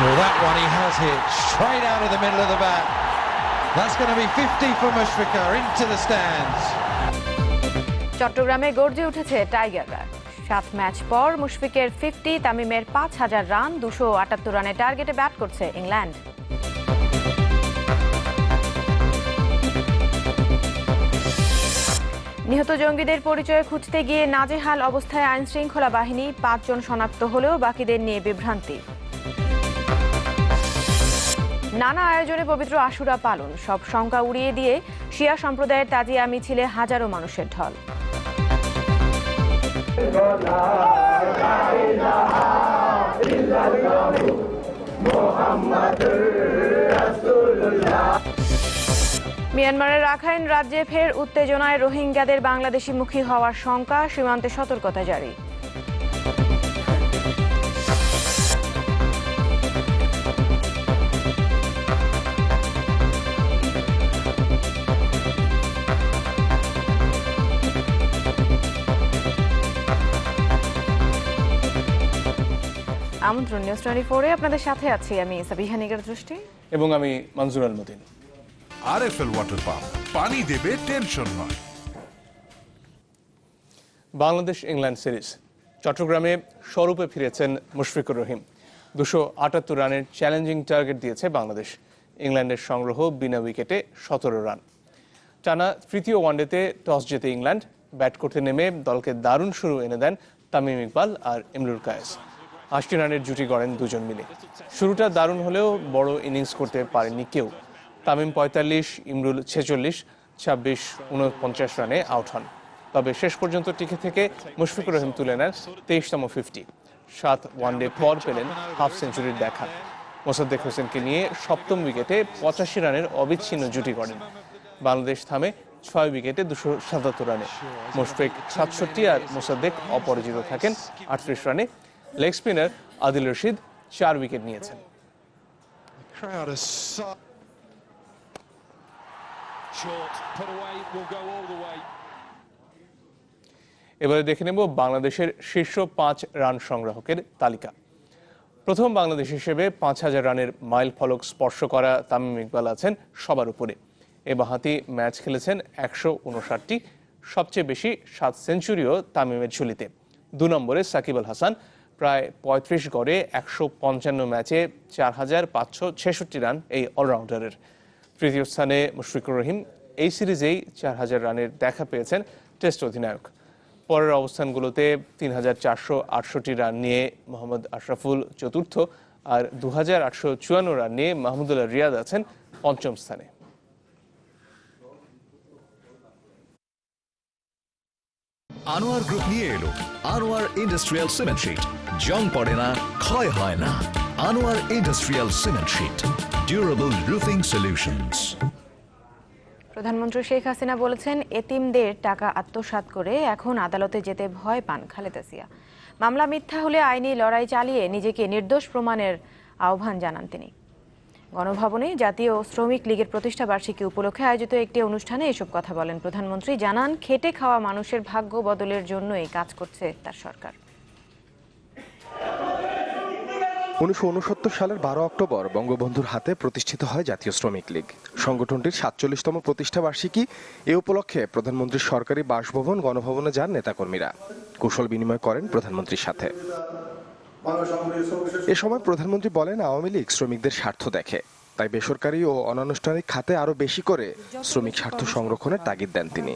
Well, that one he has hit straight out of the middle of the bat. That's going to be 50 for Mushfiqur into the stands. চট্টগ্রামে গর্জে উঠেছে টাইগাররা। 7 match পর মুশফিকের 50, তামিমের 5000 run, 278 রানের টার্গেটে bat করছে England. নিহত জঙ্গিদের পরিচয় খুঁজতে গিয়ে নাজেহাল অবস্থায় আইন শৃঙ্খলা বাহিনী, 5 জন শনাক্ত হলেও বাকিদের নিয়ে বিভ্রান্তি। নানা আয়োজনে পবিত্র আশুরা পালন, সব শঙ্কা উড়িয়ে দিয়ে শিয়া সম্প্রদায়ের তাজিয়া মিছিলে হাজারো মানুষের ঢল। মিয়ানমারের রাখাইন রাজ্যে ফের উত্তেজনায়, রোহিঙ্গাদের বাংলাদেশিমুখী হওয়ার শঙ্কা, সীমান্তে সতর্কতা জারি। আমন্ত্রণ নিউজ 24-এ আপনাদের সাথে আছি আমি সাবিহা নিগার দৃষ্টি এবং আমি মনজুর আল মতিন। আরএফএল ওয়াটার পাম্প, পানি দেবে টেনশন নয়। বাংলাদেশ ইংল্যান্ড সিরিজ, চট্টগ্রামে স্বরূপে ফিরেছেন মুশফিকুর রহিম। 278 রানের চ্যালেঞ্জিং টার্গেট দিয়েছে বাংলাদেশ। ইংল্যান্ডের সংগ্রহ বিনা উইকেটে 17 রান। টানা তৃতীয় ওয়ানডেতে টস জেতে ইংল্যান্ড, ব্যাট করতে নেমে দলকে দারুণ শুরু এনে দেন তামিম ইকবাল আর ইমরুল কায়েস। 80 রানের জুটি গড়েন দুজন মিলে। শুরুটা দারুণ হলেও বড় ইনিংস করতে পারেননি কেউ। তামিম 45, ইমরুল 46, 26, 49 রানে আউট হন। তবে শেষ পর্যন্ত টিকে থেকে মুশফিকুর রহিম তুলে নেন 23তম 50। 7 ওয়ানডে পর পেলেন হাফ সেঞ্চুরির দেখা। মোসাদ্দেক হোসেনকে নিয়ে 7ম উইকেটে 85 রানের অবিচ্ছিন্ন জুটি গড়েন। বাংলাদেশ থামে 6 উইকেটে 277 রানে। মুশফিক 67 আর মোসাদ্দেক অপরাজিত থাকেন 38 রানে। Leg spinner Adil Rashid 4 wicket নিয়েছেন। এবারে দেখে নেব বাংলাদেশের শীর্ষ 5 রান সংগ্রাহকের তালিকা। প্রথম বাংলাদেশ হিসেবে 5000 রানের মাইল ফলক স্পর্শ করা তামিম ইকবাল আছেন সবার উপরে। এ বাঁহাতি ম্যাচ খেলেছেন 159টি, সবচেয়ে বেশি 7 সেঞ্চুরিও তামিমের ঝুলিতে। 2 নম্বরে সাকিব আল হাসান, প্রায় 35 গড়ে 155 ম্যাচে 4566 রান এই অলরাউন্ডারের। তৃতীয় স্থানে মুশফিকুর রহিম, এই সিরিজেই 4000 রানের দেখা পেয়েছেন টেস্ট অধিনায়ক। পরের অবস্থানগুলোতে 3468 রান নিয়ে মোহাম্মদ আশরাফুল চতুর্থ, আর 2854 রান নিয়ে মাহমুদুল্লাহ রিয়াদ আছেন 5ম স্থানে। আনোয়ার গ্রুপ নিয়ে এলো আনোয়ার ইন্ডাস্ট্রিয়াল সিমেন্ট শীট। জং পড়ে না, ক্ষয় হয় না। Anwar industrial cement sheet, durable roofing solutions. প্রধানমন্ত্রী শেখ হাসিনা বলেছেন, এতিমদের টাকা আত্মসাৎ করে এখন আদালতে যেতে ভয় পান খালেদা জিয়া। মামলা মিথ্যা হলে আইনি লড়াই চালিয়ে নিজেকে নির্দোষ প্রমাণের আহ্বান জানান তিনি। গণভবনে জাতীয় শ্রমিক লীগের প্রতিষ্ঠা বার্ষিকী উপলক্ষে আয়োজিত একটি অনুষ্ঠানে এসব কথা বলেন প্রধানমন্ত্রী। জানান, খেটে খাওয়া মানুষের ভাগ্য বদলের জন্যই কাজ করছে তার সরকার। 1969 সালের 12 অক্টোবর বঙ্গবন্ধুর হাতে প্রতিষ্ঠিত হয় জাতীয় শ্রমিক লীগ। সংগঠনটির 47তম প্রতিষ্ঠা বার্ষিকী, এ উপলক্ষে প্রধানমন্ত্রীর সরকারি বাসভবন গণভবনে যান নেতাকর্মীরা। কুশল বিনিময় করেন প্রধানমন্ত্রীর সাথে। এ সময় প্রধানমন্ত্রী বলেন, আওয়ামী লীগ শ্রমিকদের স্বার্থ দেখে, তাই বেসরকারি ও অনানুষ্ঠানিক খাতে আরো বেশি করে শ্রমিক স্বার্থ সংরক্ষণের তাগিদ দেন তিনি।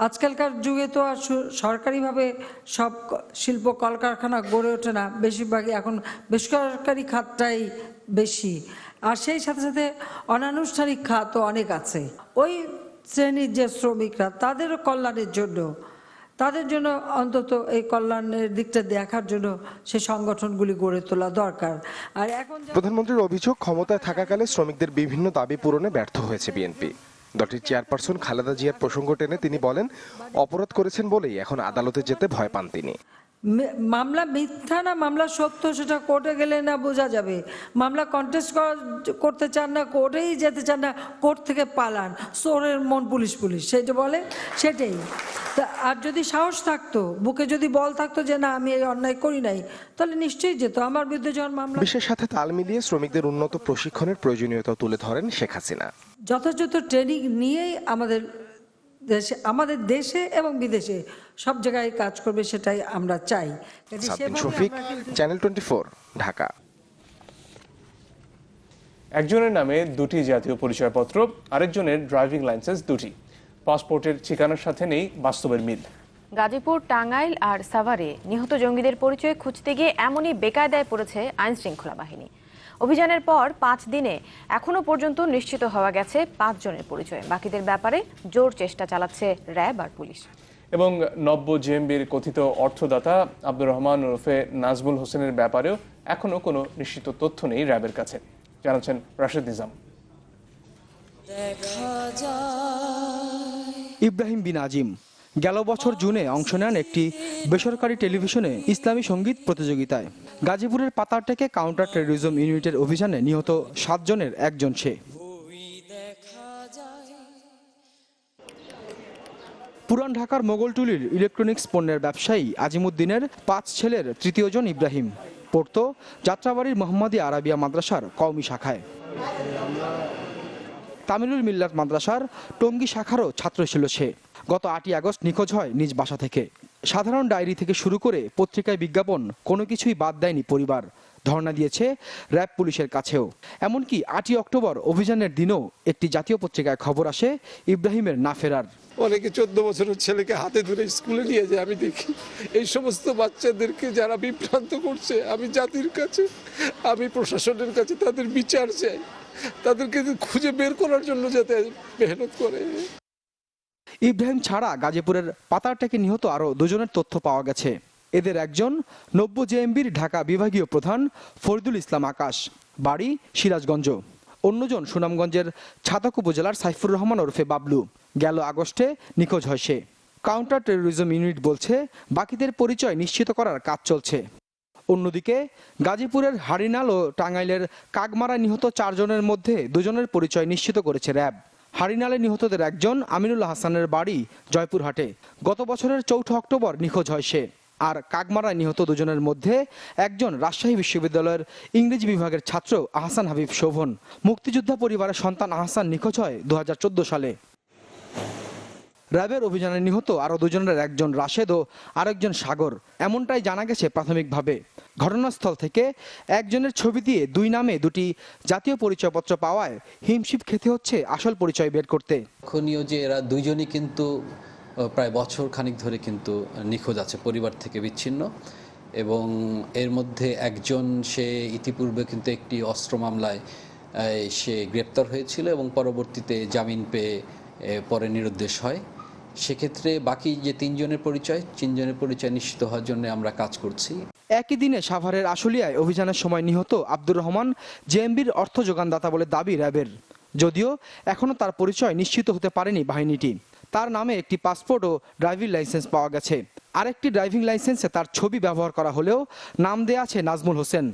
আজকালকার যুগে তো আর সরকারিভাবে সব শিল্প কলকারখানা গড়ে ওঠে না, বেশিরভাগই এখন বেসরকারি খাতটাই বেশি। আর সেই সাথে সাথে অনানুষ্ঠানিক খাতও অনেক আছে। ওই শ্রেণীর যে শ্রমিকরা, তাদেরও কল্যাণের জন্য, তাদের জন্য অন্তত এই কল্যাণের দিকটা দেখার জন্য সে সংগঠনগুলি গড়ে তোলা দরকার। আর এখন প্রধানমন্ত্রীর অভিযোগ, ক্ষমতায় থাকাকালে শ্রমিকদের বিভিন্ন দাবি পূরণে ব্যর্থ হয়েছে বিএনপি। দলটির চেয়ারপারসন খালেদা জিয়ার প্রসঙ্গ টেনে তিনি বলেন, অপরাধ করেছেন বলেই এখন আদালতে যেতে ভয় পান তিনি। মামলা মিথ্যা না মামলা সত্য সেটা কোর্টে গেলে না বোঝা যাবে। মামলা কন্টেস্ট করতে চান না, কোর্টেই যেতে চান না, কোর্ট থেকে পালান, চোরের মন পুলিশ পুলিশ সেটা বলে সেটাই। তা আর যদি সাহস থাকতো, বুকে যদি বল থাকতো যে না আমি এই অন্যায় করি নাই, তাহলে নিশ্চয়ই যেত। আমার বিরুদ্ধে যখন মামলা, বিশ্বের সাথে তাল মিলিয়ে শ্রমিকদের উন্নত প্রশিক্ষণের প্রয়োজনীয়তা তুলে ধরেন শেখ হাসিনা। যথাযথ ট্রেনিং নিয়েই আমাদের দেশে এবং বিদেশে সব জায়গায় কাজ করবে, সেটাই আমরা চাই। সাদ্দিন শফিক, চ্যানেল 24, ঢাকা। একজনের নামে দুটি জাতীয় পরিচয়পত্র, আরেকজনের ড্রাইভিং লাইসেন্স দুটি। পাসপোর্টের ঠিকানার সাথে নেই বাস্তবের মিল। গাজীপুর, টাঙ্গাইল আর সাভারে নিহত জঙ্গিদের পরিচয় খুঁজতে গিয়ে এমনই বেকায়দায় পড়েছে আইন শৃঙ্খলা বাহিনী। অভিযানের পর 5 দিনে এখনো পর্যন্ত নিশ্চিত হওয়া গেছে 5 জনের পরিচয়। বাকিদের ব্যাপারে জোর চেষ্টা চালাচ্ছে র্যাব আর পুলিশ। এবং নব্য জেএমবির কথিত অর্থদাতা আব্দুর রহমান ওরফে নাজমুল হোসেনের ব্যাপারেও এখনো কোনো নিশ্চিত তথ্য নেই র্যাবের কাছে, জানাচ্ছেন রাশেদ নিজাম। ইব্রাহিম বিন আজিম গেল বছর জুনে অংশ নেন একটি বেসরকারি টেলিভিশনে ইসলামী সঙ্গীত প্রতিযোগিতায়। গাজীপুরের পাতারটেকে কাউন্টার টেরোরিজম ইউনিটের অভিযানে নিহত 7 জনের একজন সে। পুরান ঢাকার মোগলটুলির ইলেকট্রনিক্স পণ্যের ব্যবসায়ী আজিমুদ্দিনের 5 ছেলের তৃতীয় জন ইব্রাহিম পড়তো যাত্রাবাড়ির মোহাম্মদী আরাবিয়া মাদ্রাসার কওমি শাখায়। তামিলুল মিল্লাত মাদ্রাসার টঙ্গী শাখারও ছাত্র ছিল সে। গত 8ই আগস্ট নিখোঁজ হয় নিজ বাসা থেকে। সাধারণ ডায়েরি থেকে শুরু করে পত্রিকায় বিজ্ঞাপন কোনো কিছুই বাদ দেয়নি পরিবার। ধর্ণা দিয়েছে র্যাব পুলিশের কাছেও। এমনকি 8ই অক্টোবর অভিযানের দিনও একটি জাতীয় পত্রিকায় খবর আসে ইব্রাহিমের না ফেরার। অনেকে 14 বছরের ছেলেকে হাতে ধরে স্কুলে নিয়ে যায়। আমি দেখি এই সমস্ত বাচ্চাদেরকে যারা বিভ্রান্ত করছে, আমি জাতির কাছে, আমি প্রশাসনের কাছে তাদের বিচার চাই, তাদেরকে খুঁজে বের করার জন্য যাতে মেহনত করে। ইব্রাহিম ছাড়া গাজীপুরের পাতারটেকে নিহত আরও 2 জনের তথ্য পাওয়া গেছে। এদের একজন নব্য জেএমবির ঢাকা বিভাগীয় প্রধান ফরিদুল ইসলাম আকাশ, বাড়ি সিরাজগঞ্জ। অন্যজন সুনামগঞ্জের ছাতক উপজেলার সাইফুর রহমান ওরফে বাবলু। গেল আগস্টে নিখোঁজ হয় সে। কাউন্টার টেরোরিজম ইউনিট বলছে বাকিদের পরিচয় নিশ্চিত করার কাজ চলছে। অন্যদিকে গাজীপুরের হারিনাল ও টাঙ্গাইলের কাকমারায় নিহত 4 জনের মধ্যে 2 জনের পরিচয় নিশ্চিত করেছে র্যাব। হারিনালে নিহতদের একজন আমিনুল হাসানের বাড়ি জয়পুরহাটে। গত বছরের 4 অক্টোবর নিখোঁজ হয় সে। আর কাকমারায় নিহত 2 জনের মধ্যে একজন রাজশাহী বিশ্ববিদ্যালয়ের ইংরেজি বিভাগের ছাত্র আহসান হাবিব শোভন। মুক্তিযোদ্ধা পরিবারের সন্তান আহসান নিখোঁজ হয় 2014 সালে। র্যাবের অভিযানে নিহত আরও 2 জনের একজন রাশেদ ও আরেকজন সাগর, এমনটাই জানা গেছে প্রাথমিকভাবে। ঘটনাস্থল থেকে একজনের ছবি দিয়ে 2 নামে 2টি জাতীয় পরিচয়পত্র পাওয়ায় হিমশিম খেতে হচ্ছে আসল পরিচয় বের করতে। লক্ষণীয় যে এরা 2 জনই কিন্তু প্রায় বছর খানিক ধরে কিন্তু নিখোঁজ আছে, পরিবার থেকে বিচ্ছিন্ন। এবং এর মধ্যে একজন সে ইতিপূর্বে কিন্তু একটি অস্ত্র মামলায় সে গ্রেপ্তার হয়েছিল এবং পরবর্তীতে জামিন পেয়ে পরে নিরুদ্দেশ হয়। সেক্ষেত্রে বাকি যে 3 জনের পরিচয়, 3 জনের পরিচয় নিশ্চিত হওয়ার জন্য আমরা কাজ করছি। একই দিনে সাভারের আশুলিয়ায় অভিযানের সময় নিহত আব্দুর রহমান জেএমবির অর্থ যোগানদাতা বলে দাবি র্যাবের। যদিও এখনও তার পরিচয় নিশ্চিত হতে পারেনি বাহিনীটি। তার নামে একটি পাসপোর্ট ও ড্রাইভিং লাইসেন্স পাওয়া গেছে। আরেকটি ড্রাইভিং লাইসেন্সে তার ছবি ব্যবহার করা হলেও নাম দেয়া আছে নাজমুল হোসেন।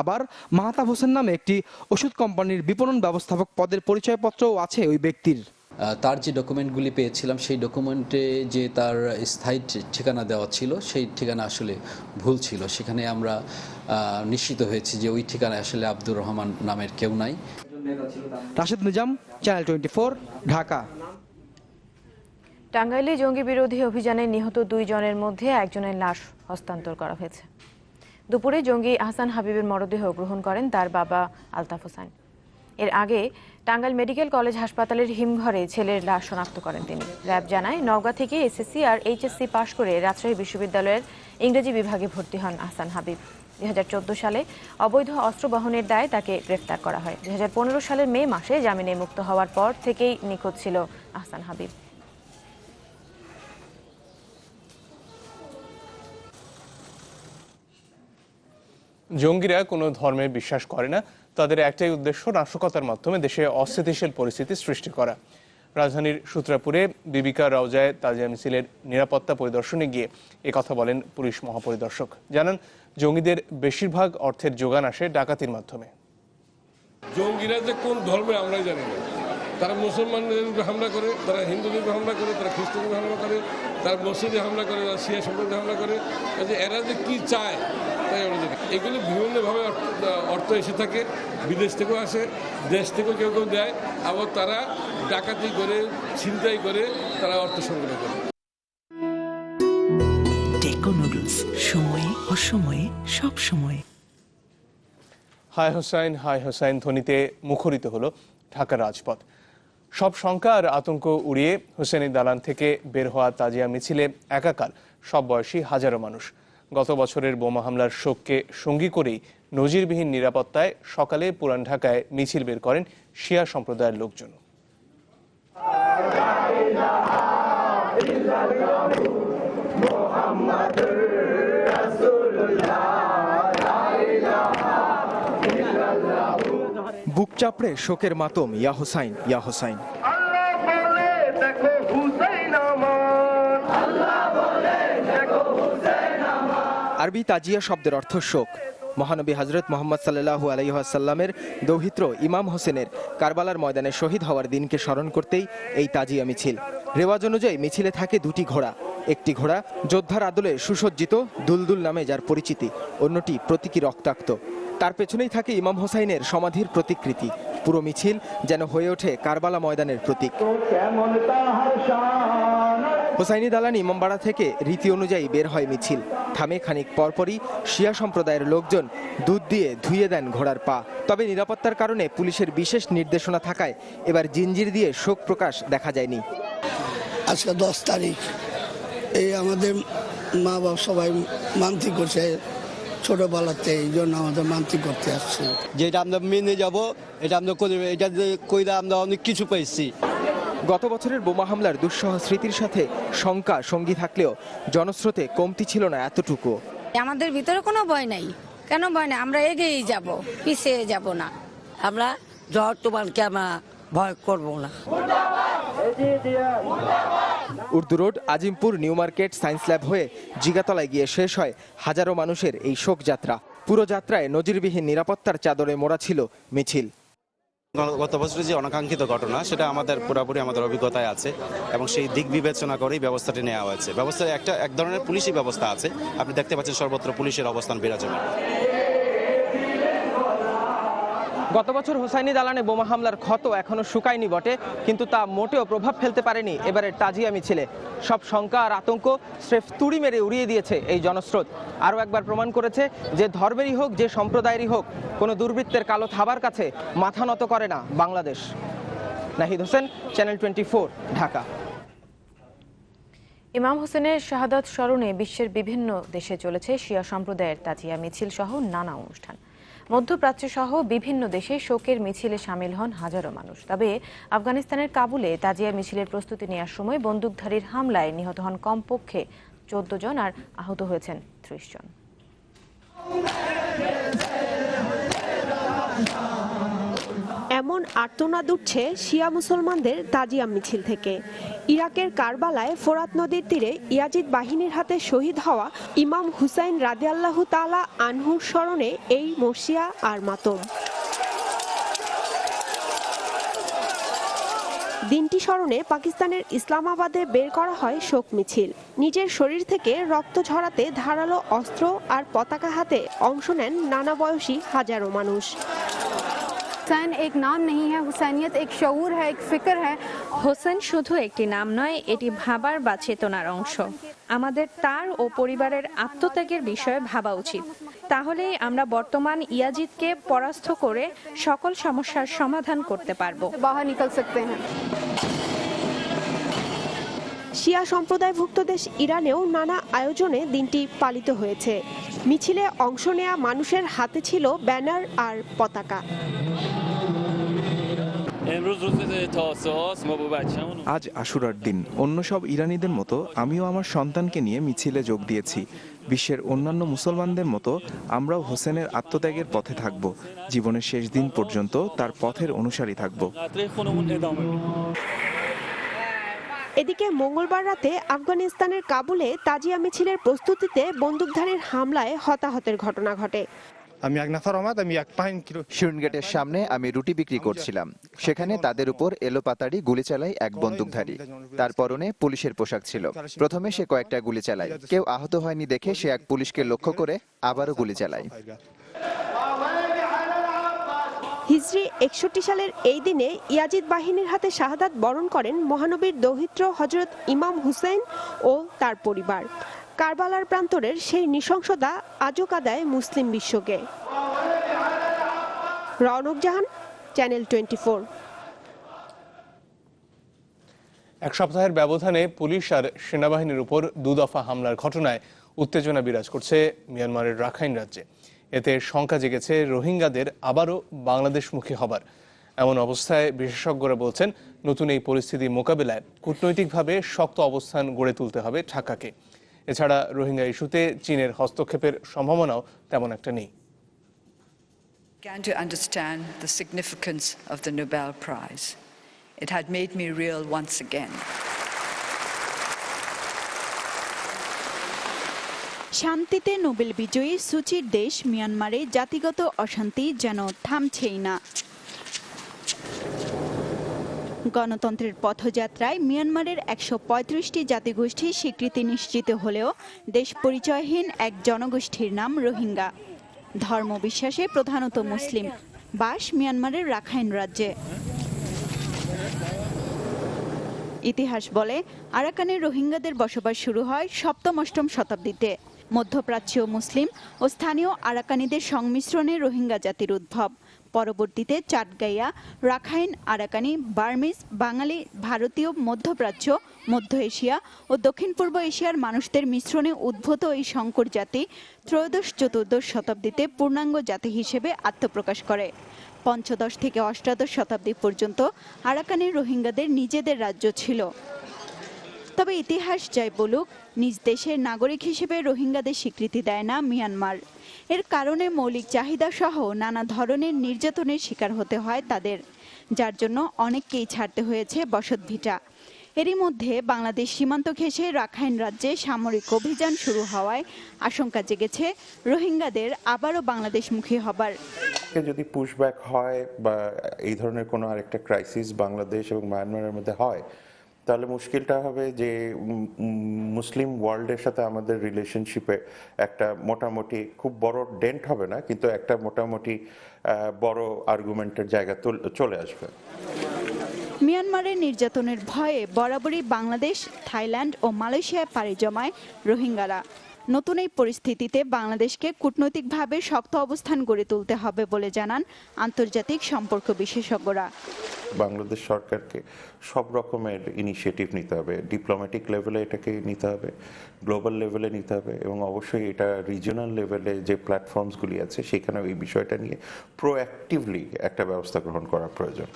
আবার মাহতাব হোসেন নামে একটি ওষুধ কোম্পানির বিপণন ব্যবস্থাপক পদের পরিচয়পত্রও আছে ওই ব্যক্তির। তার যে ডকুমেন্টগুলি পেয়েছিলাম সেই ডকুমেন্টে যে তার স্থায়ী ঠিকানা দেওয়া ছিল সেই ঠিকানা আসলে ভুল ছিল। সেখানে আমরা নিশ্চিত হয়েছি যে ওই ঠিকানায় আসলে আব্দুর রহমান নামের কেউ নাই। রাশেদ নিজাম, চ্যানেল 24, ঢাকা। টাঙ্গাইলে জঙ্গি বিরোধী অভিযানে নিহত 2 জনের মধ্যে একজনের লাশ হস্তান্তর করা হয়েছে। দুপুরে জঙ্গি আহসান হাবিবের মরদেহ গ্রহণ করেন তার বাবা আলতাফ হোসেন। এর আগে টাঙ্গাইল মেডিকেল কলেজ হাসপাতালের হিমঘরে ছেলের লাশ শনাক্ত করেন তিনি। র্যাব জানায় নওগাঁ থেকে এসএসসি আর এইচএসসি পাশ করে রাজশাহী বিশ্ববিদ্যালয়ের ইংরেজি বিভাগে ভর্তি হন আহসান হাবিব। 2014 সালে অবৈধ অস্ত্র বহনের দায়ে তাকে গ্রেফতার করা হয়। 2015 সালের মে মাসে জামিনে মুক্ত হওয়ার পর থেকেই নিখোঁজ ছিল আহসান হাবিব। জঙ্গিরা কোনো ধর্মে বিশ্বাস করে না। তাদের একটাই উদ্দেশ্য নাশকতার মাধ্যমে দেশে অস্থিতিশীল পরিস্থিতি সৃষ্টি করা। রাজধানীর সূত্রাপুরে বিবিকা রওজায় তাজিয়া মিছিলের নিরাপত্তা পরিদর্শনে গিয়ে একথা বলেন পুলিশ মহাপরিদর্শক। জানান, জঙ্গিদের বেশিরভাগ অর্থের যোগান আসে ডাকাতির মাধ্যমে। জঙ্গিরা যে কোন ধর্মে আমরাই জানি না। তারা মুসলমানদের উপরে হামলা করে, তারা হিন্দুদের উপরে হামলা করে, তারা খ্রিস্টানদের হামলা করে, তারা মসজিদে হামলা করে, তারা শিয়া সম্প্রদায়ে হামলা করে। এরা যে কি চায় তাই আমরা জানি। এগুলো বিভিন্নভাবে অর্থ এসে থাকে, বিদেশ থেকেও আসে, দেশ থেকেও কেউ কেউ দেয়, আবার তারা ডাকাতি করে, ছিনতাই করে তারা অর্থ সংগ্রহ করে। টেকো নুডলস, সময়ে অসময়ে সব সময়। হায় হোসাইন ধ্বনিতে মুখরিত হলো ঢাকার রাজপথ। সব শঙ্কা আর আতঙ্ক উড়িয়ে হোসেনি দালান থেকে বের হওয়া তাজিয়া মিছিলে একাকার সব বয়সী হাজারো মানুষ। গত বছরের বোমা হামলার শোককে সঙ্গী করেই নজিরবিহীন নিরাপত্তায় সকালে পুরান ঢাকায় মিছিল বের করেন শিয়া সম্প্রদায়ের লোকজন। বুক চাপড়ে শোকের মাতম, ইয়া হোসাইন ইয়া হোসাইন। আরবি তাজিয়া শব্দের অর্থ শোক। মহানবী হযরত মুহাম্মদ সাল্লাল্লাহু আলাইহি ওয়াসাল্লামের দৌহিত্র ইমাম হোসেনের কারবালার ময়দানে শহীদ হওয়ার দিনকে স্মরণ করতেই এই তাজিয়া মিছিল। রেওয়াজ অনুযায়ী মিছিলে থাকে দুটি ঘোড়া। একটি ঘোড়া যোদ্ধার আদলে সুসজ্জিত, দুলদুল নামে যার পরিচিতি, অন্যটি প্রতীকী রক্তাক্ত। তার পেছনেই থাকে ইমাম হোসাইনের সমাধির প্রতিকৃতি। পুরো মিছিল যেন হয়ে ওঠে কারবালা ময়দানের প্রতীক। হোসাইনি দালান ইমামবাড়া থেকে রীতি অনুযায়ী বের হয় মিছিল। থামে খানিক পরপরই শিয়া সম্প্রদায়ের লোকজন দুধ দিয়ে ধুইয়ে দেন ঘোড়ার পা। তবে নিরাপত্তার কারণে পুলিশের বিশেষ নির্দেশনা থাকায় এবার জিঞ্জির দিয়ে শোক প্রকাশ দেখা যায়নি। আজকে 10 তারিখ, এই আমাদের মা বাবা সবাই মানতি করছে ছোটবেলাতে, এই জন্য আমাদের মানতি করতে আসছে। যেটা আমরা মেনে যাব, এটা আমরা করে, এটা কইরা আমরা অনেক কিছু পাইছি। গত বছরের বোমা হামলার দুঃসহ স্মৃতির সাথে শঙ্কা সঙ্গী থাকলেও জনস্রোতে কমতি ছিল না এতটুকু। আমাদের ভিতরে কোনো ভয় নাই। কেন ভয় নাই? আমরা এগিয়েই যাব, পিছিয়ে যাব না। আমরা জহরতুমানকে আমরা ভয় করব না। Urdu road, Azimpur, new market, science lab হয়ে জিগাতলায় গিয়ে শেষ হয় হাজারো মানুষের এই শোক যাত্রা। পুরো যাত্রায় নজিরবিহীন নিরাপত্তার চাদরে মোড়া ছিল মিছিল। গত বছরের যে অনাকাঙ্ক্ষিত ঘটনা, সেটা আমাদের পুরোপুরি আমাদের অভিজ্ঞতায় আছে এবং সেই দিক বিবেচনা করেই ব্যবস্থাটি নেওয়া হয়েছে। ব্যবস্থায় এক ধরনের পুলিশি ব্যবস্থা আছে। আপনি দেখতে পাচ্ছেন সর্বত্র পুলিশের অবস্থান বিরাজমান। গত বছর হোসাইনি দালানে বোমা হামলার ক্ষত এখনো শুকায়নি বটে, কিন্তু তা মোটেও প্রভাব ফেলতে পারেনি এবারের তাজিয়া মিছিলে। সব শঙ্কা আর আতঙ্ক স্রেফ তুড়ি মেরে উড়িয়ে দিয়েছে এই জনস্রোত। আরও একবার প্রমাণ করেছে যে ধর্মেরই হোক, যে সম্প্রদায়েরই হোক, কোনো দুর্বৃত্তের কালো থাবার কাছে মাথা নত করে না বাংলাদেশ। নাহিদ হোসেন, চ্যানেল 24, ঢাকা। ইমাম হোসেনের শাহাদাত স্মরণে বিশ্বের বিভিন্ন দেশে চলেছে শিয়া সম্প্রদায়ের তাজিয়া মিছিল সহ নানা অনুষ্ঠান। মধ্যপ্রাচ্য সহ বিভিন্ন দেশে শোকের মিছিলে সামিল হন হাজারো মানুষ। তবে আফগানিস্তানের কাবুলে তাজিয়া মিছিলের প্রস্তুতি নেওয়ার সময় বন্দুকধারীর হামলায় নিহত হন কমপক্ষে 14 জন আর আহত হয়েছেন 30 জন। এমন আর্তনাদ উঠছে শিয়া মুসলমানদের তাজিয়া মিছিল থেকে। ইরাকের কারবালায় ফোরাত নদীর তীরে ইয়াজিদ বাহিনীর হাতে শহীদ হওয়া ইমাম হুসাইন রাদিয়াল্লাহু তাআলা আনহুর স্মরণে এই মর্সিয়া আর মাতম। দিনটি স্মরণে পাকিস্তানের ইসলামাবাদে বের করা হয় শোক মিছিল। নিজের শরীর থেকে রক্ত ঝরাতে ধারালো অস্ত্র আর পতাকা হাতে অংশ নেন নানা বয়সী হাজারো মানুষ। हुसैन एक नाम नहीं है, हुसैनियत एक शऊर है, एक फिक्र है। হোসেন শুধু একটি নাম নয়, এটি ভাবার বা চেতনার অংশ। আমাদের তার ও পরিবারের আত্মত্যাগের বিষয়ে ভাবা উচিত। তাহলেই আমরা বর্তমান ইয়াজিদকে পরাস্ত করে সকল সমস্যার সমাধান করতে পারবো। বাহার নিকল সকতে হ্যাঁ। শিয়া সম্প্রদায়ভুক্ত দেশ ইরানেও নানা আয়োজনে দিনটি পালিত হয়েছে। মিছিলে অংশ নেয়া মানুষের হাতে ছিল ব্যানার আর পতাকা। আজ আশুরার দিন। অন্য সব ইরানিদের মতো আমিও আমার সন্তানকে নিয়ে মিছিলে যোগ দিয়েছি। বিশ্বের অন্যান্য মুসলমানদের মতো আমরাও হোসেনের আত্মত্যাগের পথে থাকব। জীবনের শেষ দিন পর্যন্ত তার পথের অনুসারী থাকব। এদিকে মঙ্গলবার রাতে আফগানিস্তানের কাবুলে তাজিয়া মিছিলের প্রস্তুতিতে বন্দুকধারীর হামলায় হতাহতের ঘটনা ঘটে। শিরন গেটের সামনে আমি রুটি বিক্রি করছিলাম, সেখানে তাদের উপর এলোপাতাড়ি গুলি চালায় এক বন্দুকধারী। তার পরনে পুলিশের পোশাক ছিল। প্রথমে সে কয়েকটা গুলি চালায়, কেউ আহত হয়নি দেখে সে এক পুলিশকে লক্ষ্য করে আবারও গুলি চালায়। হিজরি 61 সালের এই দিনে ইয়াজিদ বাহিনীর হাতে শাহাদাত বরণ করেন মহানবীর দৌহিত্র হযরত ইমাম হুসাইন ও তার পরিবার। কারবালার প্রান্তরের সেই নৃশংসতা আজও কাঁদায় মুসলিম বিশ্বকে। রওনক জাহান, চ্যানেল 24। এক সপ্তাহের ব্যবধানে পুলিশ আর সেনাবাহিনীর উপর দুদফা হামলার ঘটনায় উত্তেজনা বিরাজ করছে মিয়ানমারের রাখাইন রাজ্যে। এতে শঙ্কা জেগেছে রোহিঙ্গাদের আবারও বাংলাদেশমুখী হবার। এমন অবস্থায় বিশেষজ্ঞরা বলছেন, নতুন এই পরিস্থিতি মোকাবেলায় কূটনৈতিকভাবে শক্ত অবস্থান গড়ে তুলতে হবে ঢাকাকে। এছাড়া রোহিঙ্গা ইস্যুতে চীনের হস্তক্ষেপের সম্ভাবনাও তেমন একটা নেই। began to understand the significance of the Nobel Prize. It had made me real once again. শান্তিতে নোবেল বিজয়ী সুচির দেশ মিয়ানমারে জাতিগত অশান্তি যেন থামছেই না। গণতন্ত্রের পথযাত্রায় মিয়ানমারের 135টি জাতিগোষ্ঠী স্বীকৃতি নিশ্চিত হলেও দেশ পরিচয়হীন এক জনগোষ্ঠীর নাম রোহিঙ্গা। ধর্ম বিশ্বাসে প্রধানত মুসলিম, বাস মিয়ানমারের রাখাইন রাজ্যে। ইতিহাস বলে আরাকানের রোহিঙ্গাদের বসবাস শুরু হয় 7ম-8ম শতাব্দীতে। মধ্যপ্রাচ্যীয় মুসলিম ও স্থানীয় আরাকানিদের সংমিশ্রণে রোহিঙ্গা জাতির উদ্ভব। পরবর্তীতে চাটগাইয়া, রাখাইন, আরাকানি, বার্মিজ, বাঙালি, ভারতীয়, মধ্যপ্রাচ্য, মধ্য এশিয়া ও দক্ষিণ পূর্ব এশিয়ার মানুষদের মিশ্রণে উদ্ভূত এই সংকর জাতি ত্রয়োদশ-চতুর্দশ শতাব্দীতে পূর্ণাঙ্গ জাতি হিসেবে আত্মপ্রকাশ করে। পঞ্চদশ থেকে অষ্টাদশ শতাব্দী পর্যন্ত আরাকানের রোহিঙ্গাদের নিজেদের রাজ্য ছিল। তবে ইতিহাস যাই বলুক, নিজ দেশের নাগরিক হিসেবে রোহিঙ্গাদের স্বীকৃতি দেয় না মিয়ানমার। এর কারণে মৌলিক চাহিদা সহ নানা ধরনের নির্যাতনের শিকার হতে হয় তাদের, যার জন্য অনেককেই ছাড়তে হয়েছে বসতভিটা। এরই মধ্যে বাংলাদেশ সীমান্ত ঘেঁষে রাখাইন রাজ্যে সামরিক অভিযান শুরু হওয়ায় আশঙ্কা জেগেছে রোহিঙ্গাদের আবারও বাংলাদেশমুখী হবার। যদি পুশব্যাক হয় বা এই ধরনের কোনো আরেকটা ক্রাইসিস বাংলাদেশ এবং মায়ানমারের মধ্যে হয়, তাহলে মুশকিলটা হবে যে মুসলিম ওয়ার্ল্ডের সাথে আমাদের রিলেশনশিপে একটা মোটামুটি খুব বড় ডেন্ট হবে না, কিন্তু একটা মোটামুটি বড় আর্গুমেন্টের জায়গা চলে আসবে। মিয়ানমারের নির্যাতনের ভয়ে বরাবরই বাংলাদেশ, থাইল্যান্ড ও মালয়েশিয়ায় পাড়ি জমায় রোহিঙ্গারা। নতুন এই পরিস্থিতিতে বাংলাদেশকে কূটনৈতিকভাবে শক্ত অবস্থান গড়ে তুলতে হবে বলে জানান আন্তর্জাতিক সম্পর্ক বিশেষজ্ঞরা। বাংলাদেশ সরকারকে সব রকমের ইনিশিয়েটিভ নিতে হবে, ডিপ্লোম্যাটিক লেভেলে এটাকে নিতে হবে, গ্লোবাল লেভেলে নিতে হবে, এবং অবশ্যই এটা রিজিওনাল লেভেলে যে প্ল্যাটফর্মসগুলি আছে সেখানে এই বিষয়টা নিয়ে প্রোঅ্যাক্টিভলি একটা ব্যবস্থা গ্রহণ করা প্রয়োজন।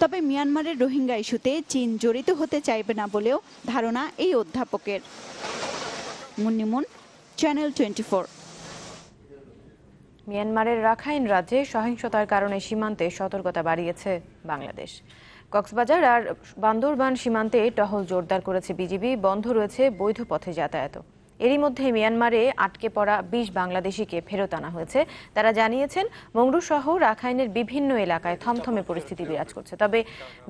তবে মিয়ানমারের রোহিঙ্গা ইস্যুতে চীন জড়িত হতে চাইবে না বলেও ধারণা এই অধ্যাপকের। মুন্নিমুন, চ্যানেল 24। মিয়ানমারের রাখাইন রাজ্যে সহিংসতার কারণে সীমান্তে সতর্কতা বাড়িয়েছে বাংলাদেশ। কক্সবাজার আর বান্দরবান সীমান্তে টহল জোরদার করেছে বিজিবি। বন্ধ রয়েছে বৈধ পথে যাতায়াত। এরই মধ্যে মিয়ানমারে আটকে পড়া 20 বাংলাদেশিকে ফেরত আনা হয়েছে। তারা জানিয়েছেন, মংডু সহ রাখাইনের বিভিন্ন এলাকায় থমথমে পরিস্থিতি বিরাজ করছে। তবে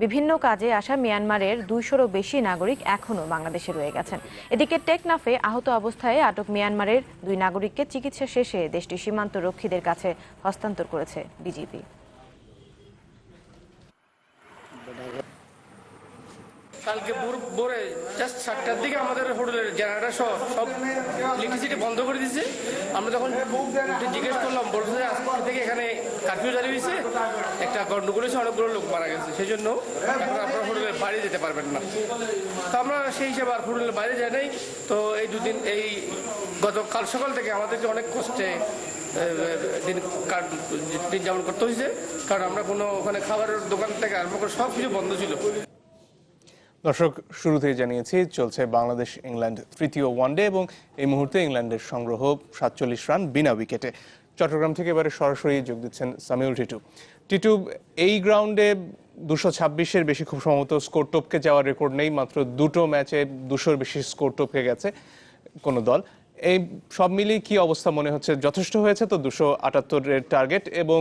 বিভিন্ন কাজে আসা মিয়ানমারের 200-রও বেশি নাগরিক এখনও বাংলাদেশে রয়ে গেছেন। এদিকে টেকনাফে আহত অবস্থায় আটক মিয়ানমারের 2 নাগরিককে চিকিৎসা শেষে দেশটির সীমান্ত রক্ষীদের কাছে হস্তান্তর করেছে বিজিবি। কালকে ভোরে জাস্ট 7টার দিকে আমাদের হোটেলের জেনারেটর সহ সব ইলেকট্রিসিটি বন্ধ করে দিয়েছে। আমরা যখন জিজ্ঞেস করলাম, বলছে আজকে থেকে এখানে কারফিউ জারি হয়েছে, একটা গন্ডগোল হয়েছে, অনেকগুলো লোক মারা গেছে, সেই জন্য এখন আপনারা হোটেলের বাইরে যেতে পারবেন না। তো আমরা সেই হিসেবে আর হোটেলের বাইরে যাই নাই। তো এই দুদিন, এই গতকাল সকাল থেকে আমাদেরকে অনেক কষ্টে দিন যাপন করতে হয়েছে, কারণ আমরা কোনো ওখানে খাবারের দোকান থেকে আরম্ভ করে সব কিছু বন্ধ ছিল। দর্শক, শুরুতেই জানিয়েছি চলছে বাংলাদেশ ইংল্যান্ড তৃতীয় ওয়ানডে এবং এই মুহূর্তে ইংল্যান্ডের সংগ্রহ 47 রান বিনা উইকেটে। চট্টগ্রাম থেকে এবারে সরাসরি যোগ দিচ্ছেন সামিউল টিটু। টিটু, এই গ্রাউন্ডে 226-এর বেশি খুব সম্ভবত স্কোর টপকে যাওয়ার রেকর্ড নেই। মাত্র 2টো ম্যাচে 200-র বেশি স্কোর টপকে গেছে কোনো দল। এই সব মিলিয়ে কি অবস্থা মনে হচ্ছে? যথেষ্ট হয়েছে তো 278-এর টার্গেট? এবং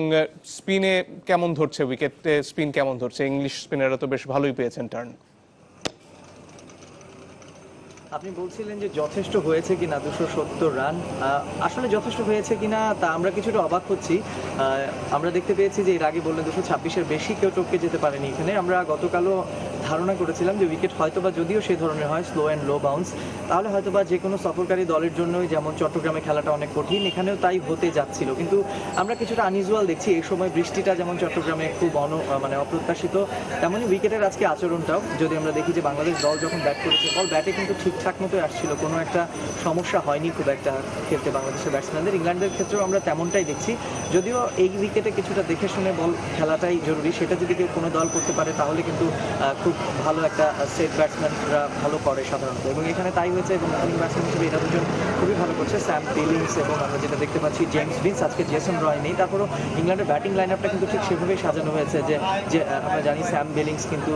স্পিনে কেমন ধরছে, উইকেটে স্পিন কেমন ধরছে? ইংলিশ স্পিনাররা তো বেশ ভালোই পেয়েছেন টার্ন। আপনি বলছিলেন যে যথেষ্ট হয়েছে কিনা 270 রান, আসলে যথেষ্ট হয়েছে কিনা তা আমরা কিছুটা অবাক হচ্ছি। আমরা দেখতে পেয়েছি যে এর আগে বললেন 226-এর বেশি কেউ টপকে যেতে পারেনি এখানে। আমরা গতকালও ধারণা করেছিলাম যে উইকেট হয়তোবা যদিও সেই ধরনের হয় স্লো অ্যান্ড লো বাউন্স, তাহলে হয়তোবা যে কোনো সফরকারী দলের জন্যই, যেমন চট্টগ্রামে খেলাটা অনেক কঠিন, এখানেও তাই হতে যাচ্ছিল। কিন্তু আমরা কিছুটা আনইউজুয়াল দেখছি এই সময়। বৃষ্টিটা যেমন চট্টগ্রামে খুব অপ্রত্যাশিত, তেমনই উইকেটের আজকে আচরণটাও। যদি আমরা দেখি যে বাংলাদেশ দল যখন ব্যাট করেছে, বল ব্যাটে কিন্তু ঠিকঠাক মতো আসছিল, কোনো একটা সমস্যা হয়নি খুব একটা ক্ষেত্রে বাংলাদেশের ব্যাটসম্যানদের। ইংল্যান্ডের ক্ষেত্রেও আমরা তেমনটাই দেখছি। যদিও এই উইকেটে কিছুটা দেখে শুনে বল খেলাটাই জরুরি, সেটা যদি কেউ কোনো দল করতে পারে তাহলে কিন্তু খুব ভালো একটা সেট ব্যাটসম্যানরা ভালো করে সাধারণত, এবং এখানে তাই হয়েছে। এবং ওপেনিং ব্যাটসম্যান হিসেবে এরা দুজন খুবই ভালো করছে, স্যাম বিলিংস এবং আমরা যেটা দেখতে পাচ্ছি জেমস ভিন্স। আজকে জেসন রয় নেই, তারপরও ইংল্যান্ডের ব্যাটিং লাইন আপটা কিন্তু ঠিক সেভাবেই সাজানো হয়েছে যে আমরা জানি স্যাম বিলিংস কিন্তু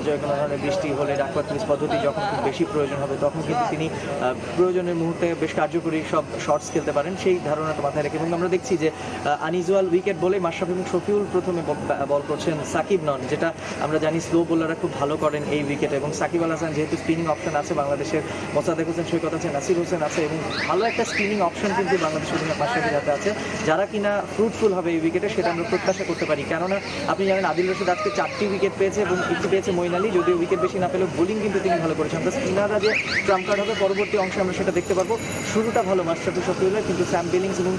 যে কোনো ধরনের বৃষ্টি হলে ডাকওয়ার্থ ক্রিজ পদ্ধতি যখন খুব বেশি প্রয়োজন হবে তখন কিন্তু তিনি প্রয়োজনের মুহূর্তে বেশ কার্যকরী সব শটস খেলতে পারেন, সেই ধারণাটা মাথায় রেখে। এবং আমরা দেখছি যে আনইউজুয়াল উইকেট বলে মাশরাফি এবং শফিউল প্রথমে বল করছেন, সাকিব নন, যেটা আমরা জানি স্লো বোলাররা খুব ভালো করেন এই উইকেটে। এবং সাকিব আল হাসান যেহেতু স্পিনিং অপশন আছে বাংলাদেশের, মোসাদ্দেক হোসেন সৈকত আছে, নাসির হোসেন আছে, এবং ভালো একটা স্পিনিং অপশন কিন্তু বাংলাদেশের অধিনায়ক মাশরাফির হাতে আছে, যারা কিনা ফ্রুটফুল হবে এই উইকেটে সেটা আমরা প্রত্যাশা করতে পারি। কেননা আপনি জানেন আদিল রশিদ আজকে 4টি উইকেট পেয়েছে এবং একটি পেয়েছে মঈন আলী, যদিও উইকেট বেশি না পেলেও বোলিং কিন্তু তিনি ভালো করেছেন। আমরা স্পিনাররা যে ট্রাম্প কার্ড হবে পরবর্তী অংশে আমরা সেটা দেখতে পারবো। শুরুটা ভালো মাশরাফি শফিউলের, কিন্তু স্যাম বিলিংস এবং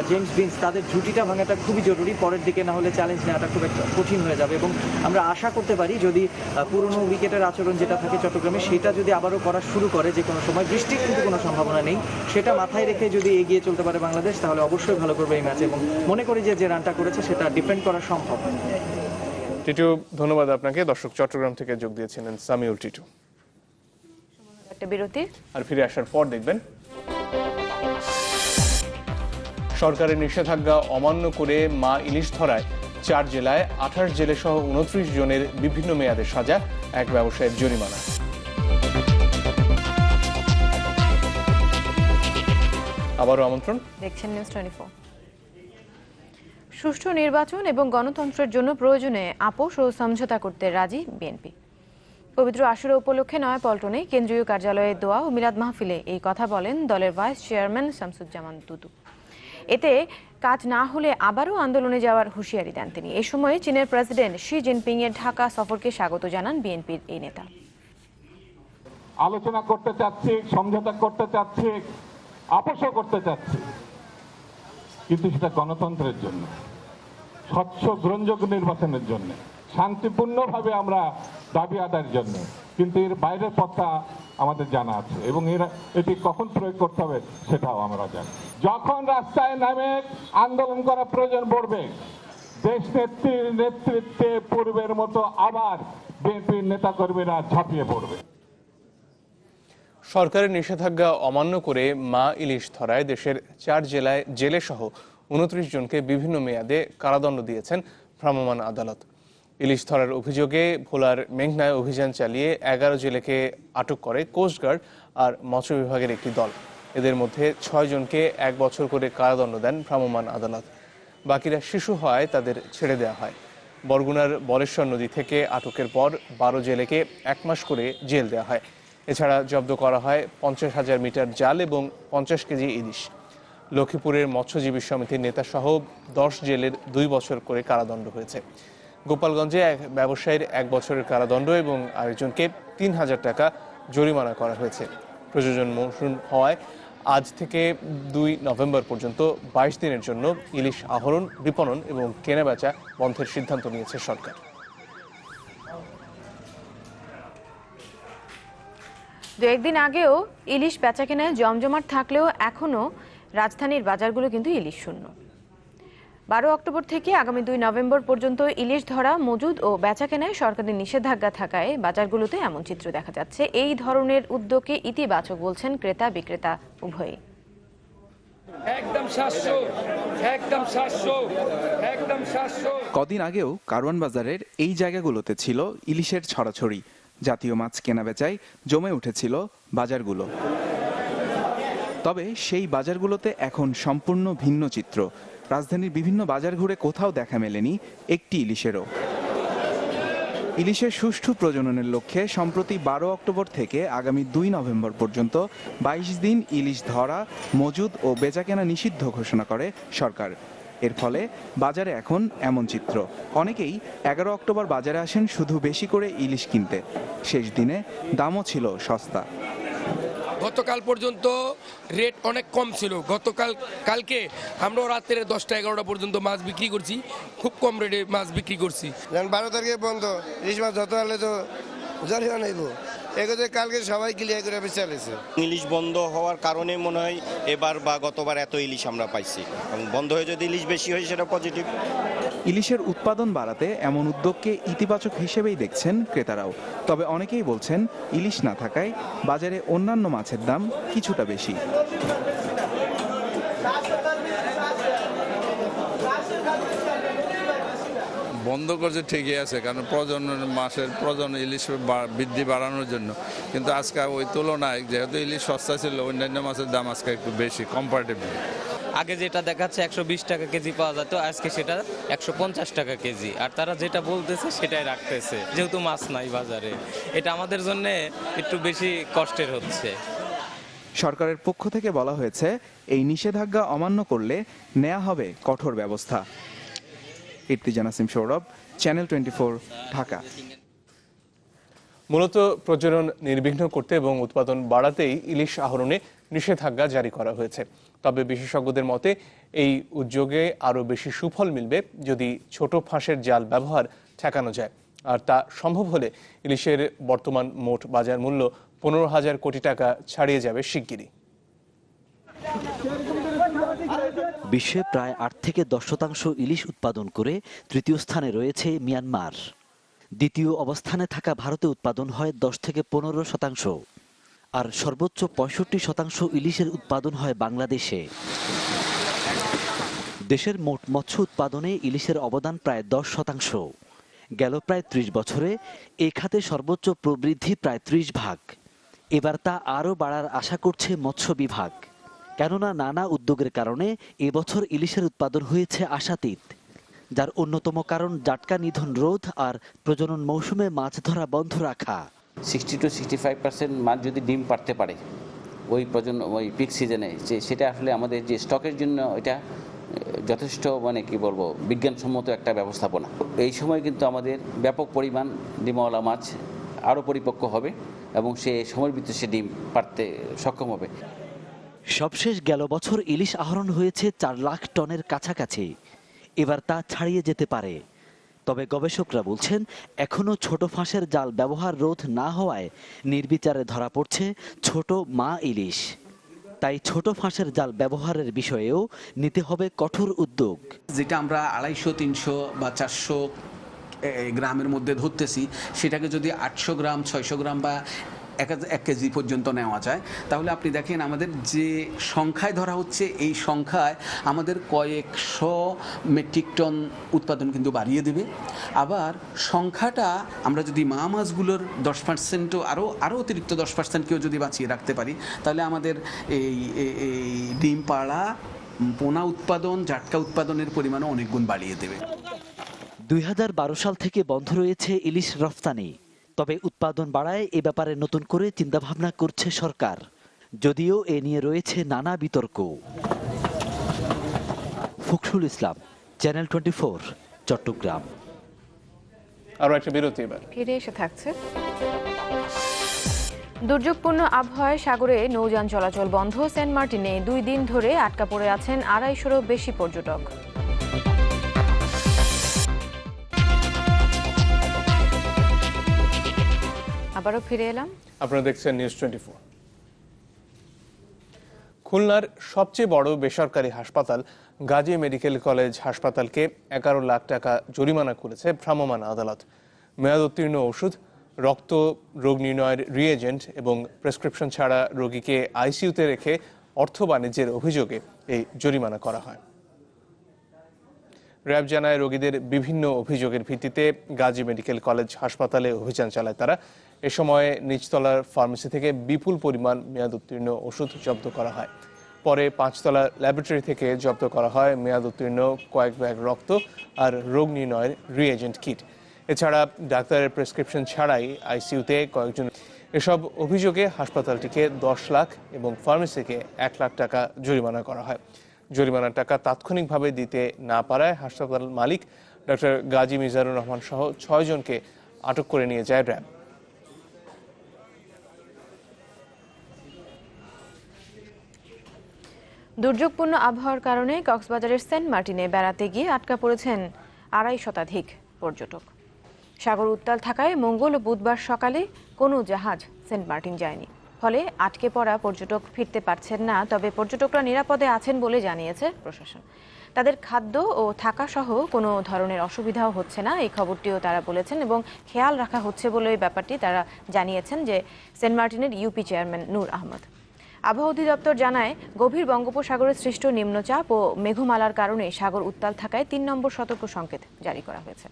জেমস ভিন্স তাদের জুটিটা ভাঙাটা খুবই জরুরি। পরের দিকে না হলে চ্যালেঞ্জ নেওয়াটা খুব একটা কঠিন হয়ে যাবে। এবং আমরা আশা করতে পারি যদি পুরনো উইকেটের আচরণ যেটা থাকে চট্টগ্রামে সেটা যদি আবারও করা শুরু করে যে কোনো সময়, বৃষ্টির কিন্তু কোনো সম্ভাবনা নেই, সেটা মাথায় রেখে যদি এগিয়ে চলতে পারে বাংলাদেশ তাহলে অবশ্যই ভালো করবে এই ম্যাচে। এবং মনে করি যে রানটা করেছে সেটা ডিফেন্ড করা সম্ভব। টিটু, ধন্যবাদ আপনাকে। দর্শক, চট্টগ্রাম থেকে যোগ দিয়েছিলেন সামিউল টিটু। একটা বিরতি, আর ফিরে আসার পর দেখবেন সরকারের নিষেধাজ্ঞা অমান্য করে মা ইলিশ ধরায় 4 জেলায় 28 জেলে সহ 29 জনের বিভিন্ন মেয়াদে সাজা, এক ব্যবসায়ীর জরিমানা। আবারও আমন্ত্রণ, দেখছেন নিউজ 24। সুষ্ঠু নির্বাচন এবং গণতন্ত্রের জন্য প্রয়োজনে আপোষ ও সমঝোতা করতে রাজি বিএনপি। পবিত্র আশুরা উপলক্ষে নয়াপল্টনে কেন্দ্রীয় কার্যালয়ে দোয়া ও মিলাদ মাহফিলে এই কথা বলেন দলের ভাইস চেয়ারম্যান শামসুজ্জামান দুদু। এতে কাজ না হলে আবারও আন্দোলনে যাওয়ার হুঁশিয়ারি দেন তিনি। এ সময় চীনের প্রেসিডেন্ট শি জিনপিং এর ঢাকা সফরকে স্বাগত জানান বিএনপির এই নেতা। আলোচনা করতে চাচ্ছি, সমঝোতা করতে চাচ্ছি, আপোষও করতে চাচ্ছি, কিন্তু সেটা গণতন্ত্রের জন্য, স্বচ্ছ গ্রহণযোগ্য নির্বাচনের জন্য, শান্তিপূর্ণভাবে আমরা দাবি আদায়ের জন্য। কিন্তু এর বাইরের পথটা আমাদের জানা আছে এবং এটি কখন প্রয়োগ করতে হবে সেটাও আমরা জানি। যখন রাস্তায় নামে আন্দোলন করা প্রয়োজন পড়বে, দেশ নেত্রীর নেতৃত্বে পূর্বের মতো আবার বিএনপির নেতাকর্মীরা ঝাঁপিয়ে পড়বে। সরকারের নিষেধাজ্ঞা অমান্য করে মা ইলিশ ধরায় দেশের 4 জেলায় জেলে সহ 29 জনকে বিভিন্ন মেয়াদে কারাদণ্ড দিয়েছেন ভ্রাম্যমাণ আদালত। ইলিশ ধরার অভিযোগে ভোলার মেঘনায় অভিযান চালিয়ে 11 জেলেকে আটক করে কোস্টগার্ড আর মৎস্য বিভাগের একটি দল। এদের মধ্যে 6 জনকে 1 বছর করে কারাদণ্ড দেন ভ্রাম্যমাণ আদালত। বাকিরা শিশু হওয়ায় তাদের ছেড়ে দেওয়া হয়। বরগুনার বলেশ্বর নদী থেকে আটকের পর 12 জেলেকে 1 মাস করে জেল দেওয়া হয়। এছাড়া জব্দ করা হয় 50,000 মিটার জাল এবং 50 কেজি ইলিশ। লক্ষ্মীপুরের মৎস্যজীবী সমিতির নেতাসহ 10 জেলের 2 বছর করে কারাদণ্ড হয়েছে। গোপালগঞ্জে এক ব্যবসায়ীর 1 বছরের কারাদণ্ড এবং আরেকজনকে 3,000 টাকা জরিমানা করা হয়েছে। প্রযোজন মৌসুম হওয়ায় আজ থেকে 2 নভেম্বর পর্যন্ত 22 দিনের জন্য ইলিশ আহরণ, বিপণন এবং কেনাবেচা বন্ধের সিদ্ধান্ত নিয়েছে সরকার। দু একদিন আগেও ইলিশ বেচাকেনায় জমজমাট থাকলেও এখনও রাজধানীর বাজারগুলো কিন্তু ইলিশ শূন্য। 12 অক্টোবর থেকে আগামী 2 নভেম্বর পর্যন্ত ইলিশ ধরা, মজুদ ও বেচাকেনায় সরকারি নিষেধাজ্ঞা থাকায় বাজারগুলোতে এমন চিত্র দেখা যাচ্ছে। এই ধরনের উদ্যোগকে ইতিবাচক বলছেন ক্রেতা বিক্রেতা উভয়ই। একদম 700, একদম 700, একদম 700। কদিন আগেও কারওয়ান বাজারের এই জায়গাগুলোতে ছিল ইলিশের ছড়াছড়ি। জাতীয় মাছ কেনাবেচায় জমে উঠেছিল বাজারগুলো। তবে সেই বাজারগুলোতে এখন সম্পূর্ণ ভিন্ন চিত্র। রাজধানীর বিভিন্ন বাজার ঘুরে কোথাও দেখা মেলেনি একটি ইলিশেরও। ইলিশের সুষ্ঠু প্রজননের লক্ষ্যে সম্প্রতি 12 অক্টোবর থেকে আগামী 2 নভেম্বর পর্যন্ত 22 দিন ইলিশ ধরা, মজুদ ও বেচাকেনা নিষিদ্ধ ঘোষণা করে সরকার। এর ফলে বাজারে এখন এমন চিত্র। অনেকেই 11 অক্টোবর বাজারে আসেন শুধু বেশি করে ইলিশ কিনতে। শেষ দিনে দামও ছিল সস্তা। গতকাল পর্যন্ত রেট অনেক কম ছিল। কালকে আমরা রাতের 10টা 11টা পর্যন্ত মাছ বিক্রি করছি, খুব কম রেটে মাছ বিক্রি করছি। 12 তারিখে বন্ধ, ইলিশ মাছ ধরতে হলে তো জরিমানা নেব। এগুলো কালকে সবাই ক্লিয়ার করে চালিয়েছে। ইলিশ বন্ধ হওয়ার কারণে মনে হয় এবার বা গতবার এত ইলিশ আমরা পাইছি, এবং বন্ধ হয়ে যদি ইলিশ বেশি হয় সেটা পজিটিভ। ইলিশের উৎপাদন বাড়াতে এমন উদ্যোগকে ইতিবাচক হিসেবেই দেখছেন ক্রেতারাও। তবে অনেকেই বলছেন ইলিশ না থাকায় বাজারে অন্যান্য মাছের দাম কিছুটা বেশি। বন্ধ করছে ঠিকই আছে, কারণ প্রজনন ইলিশ বৃদ্ধি বাড়ানোর জন্য। কিন্তু আজকে ওই তুলনায় যেহেতু ইলিশ সস্তা ছিল, অন্যান্য মাছের দাম আজকে একটু বেশি কম্পারেটিভলি। আগে যেটা দেখাচ্ছে 120 টাকা কেজি পাওয়া যেত, আজকে সেটা 150 টাকা কেজি। আর তারা যেটা বলতেছে সেটাই রাখতেছে, যেহেতু মাছ নাই বাজারে। এটা আমাদের জন্য একটু বেশি কষ্টের হচ্ছে। সরকারের পক্ষ থেকে বলা হয়েছে এই নিষেধাজ্ঞা অমান্য করলে নেওয়া হবে কঠোর ব্যবস্থা। ইর্তিজা নাসিম সৌরভ, চ্যানেল 24, ঢাকা। মূলত প্রজনন নির্বিঘ্ন করতে এবং উৎপাদন বাড়াতেই ইলিশ আহরণে নিষেধাজ্ঞা জারি করা হয়েছে। তবে বিশেষজ্ঞদের মতে এই উদ্যোগে আরও বেশি সুফল মিলবে যদি ছোট ফাঁসের জাল ব্যবহার ঠেকানো যায়। আর তা সম্ভব হলে ইলিশের বর্তমান মোট বাজার মূল্য 15,000 কোটি টাকা ছাড়িয়ে যাবে শিগগিরই। বিশ্বে প্রায় 8 থেকে 10% ইলিশ উৎপাদন করে তৃতীয় স্থানে রয়েছে মিয়ানমার। দ্বিতীয় অবস্থানে থাকা ভারতে উৎপাদন হয় 10 থেকে 15%, আর সর্বোচ্চ 65% ইলিশের উৎপাদন হয় বাংলাদেশে। দেশের মোট মৎস্য উৎপাদনে ইলিশের অবদান প্রায় 10%। গেল প্রায় 30 বছরে এ খাতে সর্বোচ্চ প্রবৃদ্ধি প্রায় 30%। এবার তা আরও বাড়ার আশা করছে মৎস্য বিভাগ। কেননা নানা উদ্যোগের কারণে এবছর ইলিশের উৎপাদন হয়েছে আশাতীত, যার অন্যতম কারণ জাটকা নিধন রোধ আর প্রজনন মৌসুমে মাছ ধরা বন্ধ রাখা। 60 to 65% মাছ যদি ডিম পারতে পারে ওই পিক সিজনে, সেটা আসলে আমাদের যে স্টকের জন্য এটা যথেষ্ট বিজ্ঞানসম্মত একটা ব্যবস্থাপনা। এই সময় কিন্তু আমাদের ব্যাপক পরিমাণ ডিমওয়ালা মাছ আরও পরিপক্ক হবে এবং সে সময়ের ভিতরে সে ডিম পারতে সক্ষম হবে। সবশেষ গেল বছর ইলিশ আহরণ হয়েছে 4 লাখ টনের কাছাকাছি। এবার তা ছাড়িয়ে যেতে পারে। তবে গবেষকরা বলছেন এখনও ছোট ফাঁসের জাল ব্যবহার রোধ না হওয়ায় নির্বিচারে ধরা পড়ছে ছোট মা ইলিশ। তাই ছোট ফাঁসের জাল ব্যবহারের বিষয়েও নিতে হবে কঠোর উদ্যোগ। যেটা আমরা 250, 300 বা 400 গ্রামের মধ্যে ধরতেছি, সেটাকে যদি 800 গ্রাম, 600 গ্রাম বা 1 কেজি পর্যন্ত নেওয়া যায়, তাহলে আপনি দেখেন আমাদের যে সংখ্যায় ধরা হচ্ছে, এই সংখ্যায় আমাদের কয়েকশো মেট্রিক টন উৎপাদন কিন্তু বাড়িয়ে দেবে। আবার সংখ্যাটা আমরা যদি মা মাছগুলোর 10%ও আরও অতিরিক্ত 10%কেও যদি বাঁচিয়ে রাখতে পারি, তাহলে আমাদের এই ডিম পাড়া, পোনা উৎপাদন, জাটকা উৎপাদনের পরিমাণও অনেক গুণ বাড়িয়ে দেবে। 2012 সাল থেকে বন্ধ রয়েছে ইলিশ রফতানি। তবে উৎপাদন বাড়ায় এ ব্যাপারে নতুন করে চিন্তাভাবনা করছে সরকার, যদিও এ নিয়ে রয়েছে নানা বিতর্ক। ফখরুল ইসলাম, চ্যানেল 24, চট্টগ্রাম। আরও একটা বিরতি এবার ফিরে এসে থাকছে। দুর্যোগপূর্ণ আবহাওয়ায় সাগরে নৌযান চলাচল বন্ধ। সেন্ট মার্টিনে 2 দিন ধরে আটকা পড়ে আছেন 250-এরও বেশি পর্যটক। আবারও ফিরে এলাম, আপনারা দেখছেন নিউজ 24। খুলনার সবচেয়ে বড় বেসরকারি হাসপাতাল গাজী মেডিকেল কলেজ হাসপাতালকে 11 লাখ টাকা জরিমানা করেছে ভ্রাম্যমাণ আদালত। মেয়াদোত্তীর্ণ ওষুধ, রক্ত, রোগ নির্ণয়ের রিএজেন্ট এবং প্রেসক্রিপশন ছাড়া রোগীকে আইসিইউতে রেখে অর্থ বাণিজ্যের অভিযোগে এই জরিমানা করা হয়। র্যাব জানায় রোগীদের বিভিন্ন অভিযোগের ভিত্তিতে গাজী মেডিকেল কলেজ হাসপাতালে অভিযান চালায় তারা। এ সময় নিচতলার ফার্মেসি থেকে বিপুল পরিমাণ মেয়াদ উত্তীর্ণ ওষুধ জব্দ করা হয়। পরে 5তলার ল্যাবরেটরি থেকে জব্দ করা হয় মেয়াদ উত্তীর্ণ কয়েক ব্যাগ রক্ত আর রোগ নির্ণয়ের রিএজেন্ট কিট। এছাড়া ডাক্তারের প্রেসক্রিপশন ছাড়াই আইসিইউতে কয়েকজন। এসব অভিযোগে হাসপাতালটিকে 10 লাখ এবং ফার্মেসিকে 1 লাখ টাকা জরিমানা করা হয়। জরিমানার টাকা তাৎক্ষণিকভাবে দিতে না পারায় হাসপাতাল মালিক ডক্টর গাজী মিজানুর রহমান সহ 6 জনকে আটক করে নিয়ে যায় র্যাব। দুর্যোগপূর্ণ আবহাওয়ার কারণে কক্সবাজারের সেন্ট মার্টিনে বেড়াতে গিয়ে আটকা পড়েছেন 250 শতাধিক পর্যটক। সাগর উত্তাল থাকায় মঙ্গল ও বুধবার সকালে কোনো জাহাজ সেন্ট মার্টিন যায়নি। ফলে আটকে পড়া পর্যটক ফিরতে পারছেন না। তবে পর্যটকরা নিরাপদে আছেন বলে জানিয়েছে প্রশাসন। তাদের খাদ্য ও থাকা সহ কোনো ধরনের অসুবিধাও হচ্ছে না, এই খবরটিও তারা বলেছেন এবং খেয়াল রাখা হচ্ছে বলে এই ব্যাপারটি তারা জানিয়েছেন যে সেন্ট মার্টিনের ইউপি চেয়ারম্যান নূর আহমদ। আবহাওয়া অধিদপ্তর জানায় গভীর বঙ্গোপসাগরে সৃষ্ট নিম্নচাপ ও মেঘমালার কারণে সাগর উত্তাল থাকায় 3 নম্বর সতর্ক সংকেত জারি করা হয়েছে।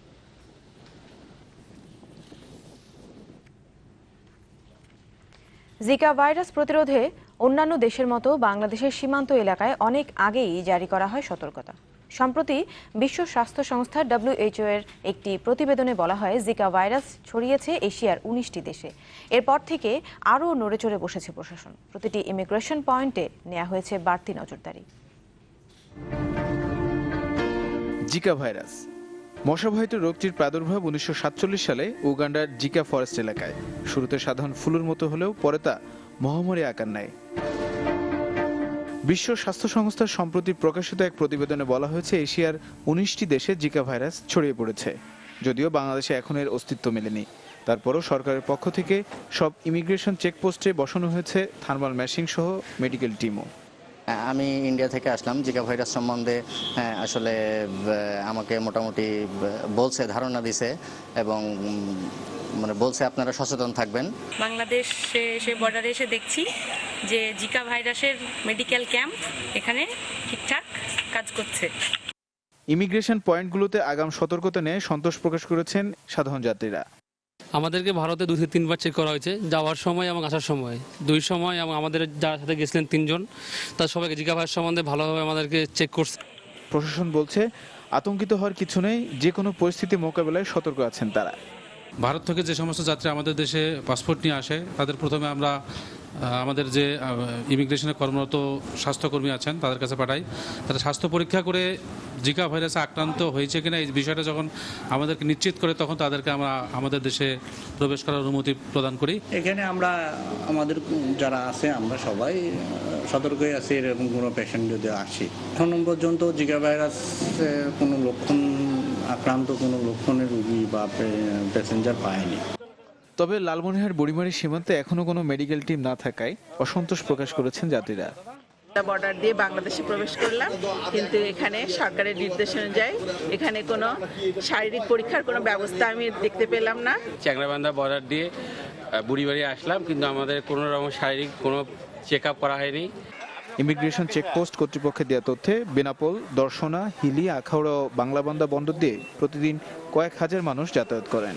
জিকা ভাইরাস প্রতিরোধে অন্যান্য দেশের মতো বাংলাদেশের সীমান্ত এলাকায় অনেক আগেই জারি করা হয় সতর্কতা। সম্প্রতি বিশ্ব স্বাস্থ্য সংস্থা WHO এর একটি প্রতিবেদনে বলা হয় জিকা ভাইরাস ছড়িয়েছে এশিয়ার 19টি দেশে। এরপর থেকে আরও নড়েচড়ে বসেছে প্রশাসন। প্রতিটি ইমিগ্রেশন পয়েন্টে নেওয়া হয়েছে বাড়তি নজরদারি। জিকা ভাইরাস মশাবাহিত রোগটির প্রাদুর্ভাব 1947 সালে উগান্ডার জিকা ফরেস্ট এলাকায়। শুরুতে সাধারণ ফ্লুর মতো হলেও পরে তা মহামারী আকার নেয়। বিশ্ব স্বাস্থ্য সংস্থার সম্প্রতি প্রকাশিত এক প্রতিবেদনে বলা হয়েছে এশিয়ার 19টি দেশে জিকা ভাইরাস ছড়িয়ে পড়েছে। যদিও বাংলাদেশে এখন এর অস্তিত্ব মেলেনি, তারপরও সরকারের পক্ষ থেকে সব ইমিগ্রেশন চেকপোস্টে বসানো হয়েছে থার্মাল ম্যাশিং সহ মেডিকেল টিমও। আমি ইন্ডিয়া থেকে আসলাম। জিকা ভাইরাস সম্বন্ধে আসলে আমাকে মোটামুটি বলছে, ধারণা দিছে এবং মানে বলছে আপনারা সচেতন থাকবেন। বাংলাদেশে এসে বর্ডারে এসে দেখছি যে জিকা ভাইরাসের মেডিকেল ক্যাম্প এখানে ঠিকঠাক কাজ করছে। ইমিগ্রেশন পয়েন্টগুলোতে আগাম সতর্কতা নিয়ে সন্তোষ প্রকাশ করেছেন সাধারণ যাত্রীরা। আমাদেরকে ভারতে 2 থেকে 3 বার চেক করা হয়েছে, যাওয়ার সময় এবং আসার সময় 2 সময়, এবং আমাদের যার সাথে গেছিলেন 3 জন, তার সবাইকে জিকা ভাইরাস সম্বন্ধে ভালোভাবে আমাদেরকে চেক করছে। প্রশাসন বলছে আতঙ্কিত হওয়ার কিছু নেই, যে কোনো পরিস্থিতি মোকাবেলায় সতর্ক আছেন তারা। ভারত থেকে যে সমস্ত যাত্রী আমাদের দেশে পাসপোর্ট নিয়ে আসে তাদের প্রথমে আমরা আমাদের যে ইমিগ্রেশনে কর্মরত স্বাস্থ্যকর্মী আছেন তাদের কাছে পাঠাই। তারা স্বাস্থ্য পরীক্ষা করে জিকা ভাইরাসে আক্রান্ত হয়েছে কিনা এই বিষয়টা যখন আমাদেরকে নিশ্চিত করে তখন তাদেরকে আমরা আমাদের দেশে প্রবেশ করার অনুমতি প্রদান করি। এখানে আমরা আমাদের যারা আছে আমরা সবাই সতর্কই আছি এরকম কোনো পেশেন্ট যদি আসি। এখন পর্যন্ত জিকা ভাইরাস কোনো লক্ষণ আক্রান্ত কোনো লক্ষণের রোগী বা প্যাসেঞ্জার পায়নি। তবে লালমনিরহাট বুড়িমারি সীমান্তে এখনো কোনো মেডিকেল টিম না থাকায় অসন্তোষ প্রকাশ করেছেন যাত্রীরা। বর্ডার দিয়ে বাংলাদেশে প্রবেশ করলাম, কিন্তু এখানে সরকারের নির্দেশ অনুযায়ী এখানে কোনো শারীরিক পরীক্ষার কোনো ব্যবস্থা আমি দেখতে পেলাম না। চ্যাংরাবান্ধা বর্ডার দিয়ে বুড়িবাড়ি আসলাম, কিন্তু আমাদের কোনো রকম শারীরিক কোনো চেক আপ করা হয়নি। ইমিগ্রেশন চেকপোস্ট কর্তৃপক্ষের দেওয়া তথ্যে বেনাপোল, দর্শনা, হিলি, আখাউড়া ও বাংলাবান্ধা বন্দর দিয়ে প্রতিদিন কয়েক হাজার মানুষ যাতায়াত করেন।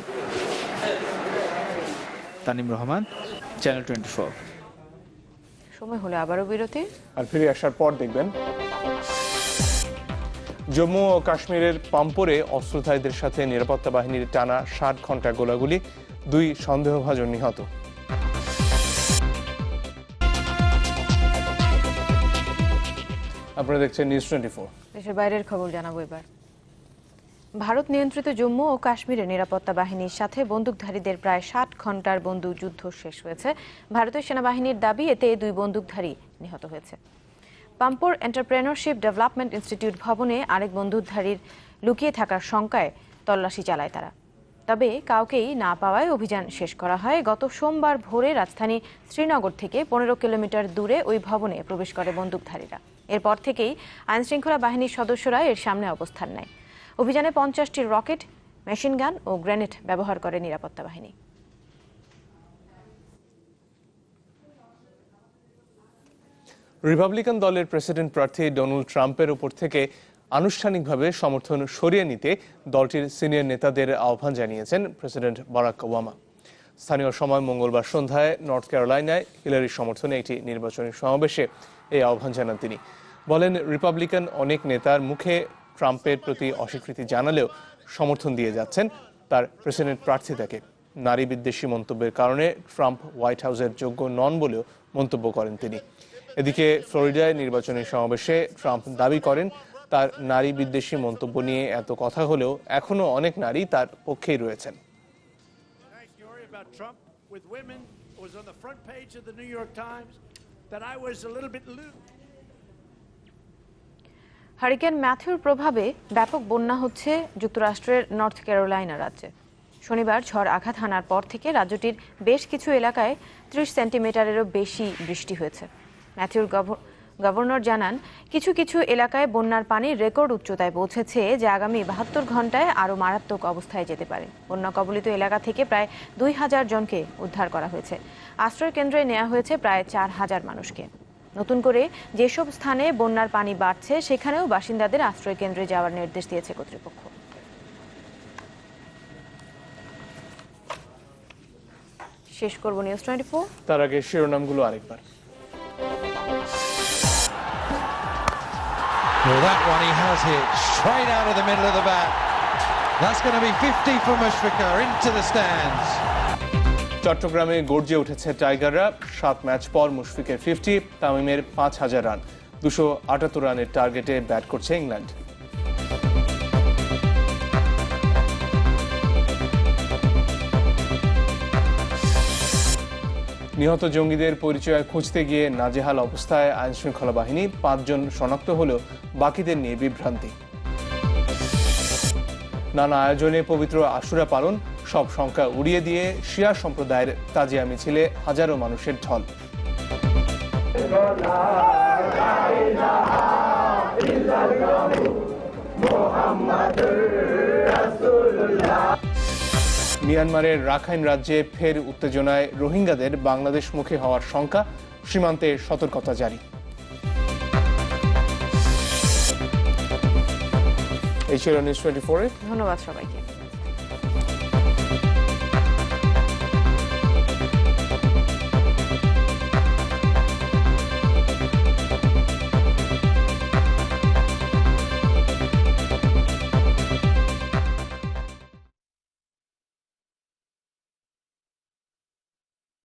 তানিম রহমান, চ্যানেল 24। সময় হলো আবারও বিরতি, আর ফিরে আসার পর দেখবেন জম্মু ও কাশ্মীরের পাম্পোরে অস্ত্রধারীদের সাথে নিরাপত্তা বাহিনীর টানা 60 ঘন্টা গোলাগুলি, 2 সন্দেহভাজন নিহত। আপনারা দেখছেন নিউজ 24। দেশের বাইরের খবর জানাবো এবার। ভারত নিয়ন্ত্রিত জম্মু ও কাশ্মীরে নিরাপত্তা বাহিনীর সাথে বন্দুকধারীদের প্রায় 60 ঘন্টার বন্দুক যুদ্ধ শেষ হয়েছে। ভারতীয় সেনাবাহিনীর দাবি এতে 2 বন্দুকধারী নিহত হয়েছে। পাম্পোর এন্টারপ্রেনারশিপ ডেভেলপমেন্ট ইনস্টিটিউট ভবনে আরেক বন্দুকধারীর লুকিয়ে থাকার শঙ্কায় তল্লাশি চালায় তারা, তবে কাউকেই না পাওয়ায় অভিযান শেষ করা হয়। গত সোমবার ভোরে রাজধানী শ্রীনগর থেকে 15 কিলোমিটার দূরে ওই ভবনে প্রবেশ করে বন্দুকধারীরা। এরপর থেকেই আইনশৃঙ্খলা বাহিনীর সদস্যরা এর সামনে অবস্থান নেয়। অভিযানে 50টি রকেট, মেশিনগান ও গ্রেনেড ব্যবহার করে নিরাপত্তা বাহিনী। রিপাবলিকান দলের প্রেসিডেন্ট প্রার্থী ডোনাল্ড ট্রাম্পের উপর থেকে আনুষ্ঠানিকভাবে সমর্থন সরিয়ে নিতে দলটির সিনিয়র নেতাদের আহ্বান জানিয়েছেন প্রেসিডেন্ট বারাক ওবামা। স্থানীয় সময় মঙ্গলবার সন্ধ্যায় নর্থ ক্যারোলাইনায় হিলারির সমর্থনে একটি নির্বাচনী সমাবেশে এই আহ্বান জানান তিনি। বলেন, রিপাবলিকান অনেক নেতার মুখে ট্রাম্পের প্রতি অস্বীকৃতি জানালেও সমর্থন দিয়ে যাচ্ছেন তার প্রেসিডেন্ট প্রার্থিতাকে। নারী বিদ্বেষী মন্তব্যের কারণে ট্রাম্প হোয়াইট হাউসের যোগ্য নন বলেও মন্তব্য করেন তিনি। এদিকে ফ্লোরিডায় নির্বাচনী সমাবেশে ট্রাম্প দাবি করেন, তার নারী বিদ্বেষী মন্তব্য নিয়ে এত কথা হলেও এখনো অনেক নারী তার পক্ষেই রয়েছেন। হারিকেন ম্যাথিউর প্রভাবে ব্যাপক বন্যা হচ্ছে যুক্তরাষ্ট্রের নর্থ ক্যারোলাইনা রাজ্যে। শনিবার ঝড় আঘাত হানার পর থেকে রাজ্যটির বেশ কিছু এলাকায় 30 সেন্টিমিটারেরও বেশি বৃষ্টি হয়েছে। ম্যাথিউর গভর্নর জানান, কিছু কিছু এলাকায় বন্যার পানি রেকর্ড উচ্চতায় পৌঁছেছে, যা আগামী 72 ঘন্টায় আরও মারাত্মক অবস্থায় যেতে পারে। বন্যা কবলিত এলাকা থেকে প্রায় 2000 জনকে উদ্ধার করা হয়েছে। আশ্রয় কেন্দ্রে নেওয়া হয়েছে প্রায় 4000 মানুষকে। নতুন করে যেসব স্থানে বন্যার পানি বাড়ছে সেখানেও বাসিন্দাদের আশ্রয় কেন্দ্রে যাওয়ার নির্দেশ দিয়েছে কর্তৃপক্ষ। শেষ করব নিউজ 24। তার আগে শিরোনামগুলো আরেকবার। Well, that one he has hit straight out of the middle of the bat. That's going to be 50 for Mushfiqur into the stands. চট্টগ্রামে গর্জে উঠেছে টাইগাররা। 7 ম্যাচ পর মুশফিকের 50, তামিমের 5000 রান। 278 রানের টার্গেটে ব্যাট করছে ইংল্যান্ড। নিহত জঙ্গিদের পরিচয় খুঁজতে গিয়ে নাজেহাল অবস্থায় আইনশৃঙ্খলা বাহিনী, 5 জন শনাক্ত হলেও বাকিদের নিয়ে বিভ্রান্তি। নানা আয়োজনে পবিত্র আশুরা পালন, সব সংখ্যা উড়িয়ে দিয়ে শিয়া সম্প্রদায়ের তাজিয়া মিছিলে হাজারো মানুষের ঢল। মিয়ানমারের রাখাইন রাজ্যে ফের উত্তেজনায় রোহিঙ্গাদের বাংলাদেশ মুখী হওয়ার শঙ্কা, সীমান্তে সতর্কতা জারি। এই ছিল নিউজ 24। ধন্যবাদ সবাইকে।